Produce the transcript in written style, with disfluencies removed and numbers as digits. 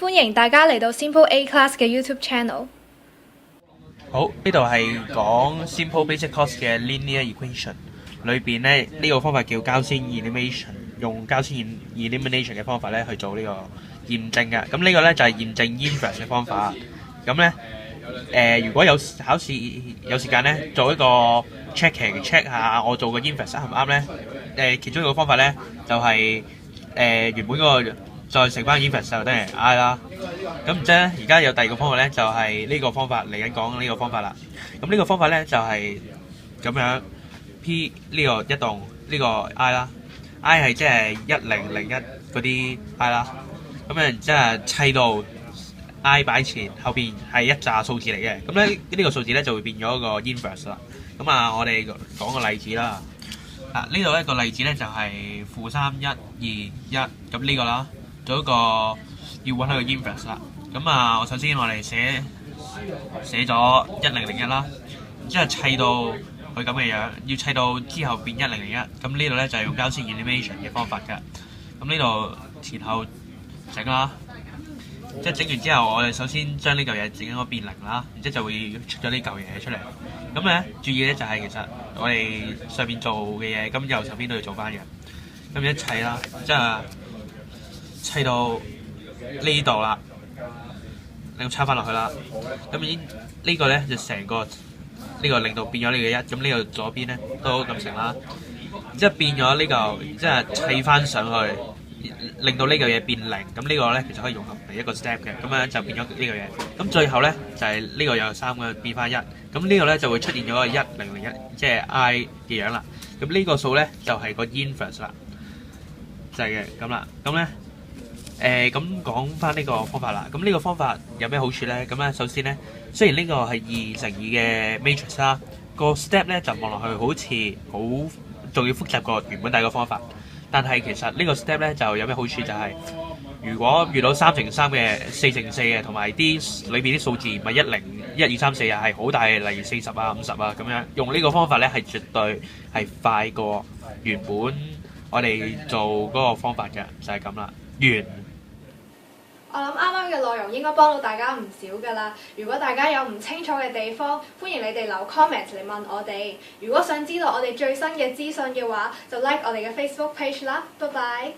歡迎大家嚟到 Simple A Class 嘅 YouTube channel。好，呢度係講 Simple Basic Course 嘅 Linear Equation 裏邊咧，呢個方法叫交叉 elimination， 用交叉 elimination 嘅方法咧去做呢個驗證嘅。咁呢個咧就係驗證 inverse 嘅方法。咁咧如果有考試有時間咧，做一個 check 下我做嘅 inverse 啱唔啱咧？其中一個方法咧就係原本嗰個再乘翻 inverse 就等於 I 啦。咁然之後咧，而家有第二個方法咧，就係呢個方法嚟緊講呢個方法啦。咁呢個方法咧就係咁樣 P 呢個一棟呢個 I 啦 ，I 係即係1001嗰啲 I 啦。咁然之後砌到 I 擺前，後邊係一紮數字嚟嘅。咁咧呢個數字咧就會變咗個 inverse 啦。咁我哋講個例子啦。呢度一個例子咧就係-3 1 2 1，咁呢個啦，做一個要揾佢個 inverse 啦。咁我首先我哋寫咗1001啦，然之後砌到佢咁嘅樣，要砌到之後變1001。咁呢度咧就係用交叉 elimination 嘅方法㗎。咁呢度前後整啦，即係整完之後，我哋首先將呢嚿嘢整咗變0啦，然之後就會出咗呢嚿嘢出嚟。咁咧注意咧就係其實我哋上面做嘅嘢，咁右手邊都要做翻嘅。咁一砌啦，即係砌到呢度啦，你咁插翻落去啦。咁呢個咧就成個呢個令到變咗呢個1，咁呢個左邊咧都咁成啦。然之後變咗呢嚿，即係砌翻上去，令到呢嚿嘢變0。咁呢個咧其實可以融合嚟一個 step 嘅，咁樣就變咗呢個嘢。咁最後咧就係呢個有3個變翻1。咁呢個咧就會出現咗個1001，即係 I 嘅樣啦。咁呢個數咧就係個 inverse 啦，就係嘅咁啦。咁咧咁講翻呢個方法啦。咁呢個方法有咩好處咧？咁咧首先咧，雖然呢個係2乘2嘅 matrix 啦，個 step 咧就望落去好似好仲要複雜過原本第一個方法，但係其實呢個 step 咧就有咩好處就係，如果遇到3乘3嘅、4乘4嘅，同埋啲裏邊啲數字咪10、1、2、3、4啊，係好大，例如40啊、50啊咁樣，用呢個方法咧係絕對係快過原本我哋做嗰個方法嘅，就係咁啦。完。我諗啱啱嘅內容應該幫到大家唔少㗎啦。如果大家有唔清楚嘅地方，歡迎你哋留 comment 嚟問我哋。如果想知道我哋最新嘅資訊嘅話，就 like 我哋嘅 Facebook page 啦。拜拜。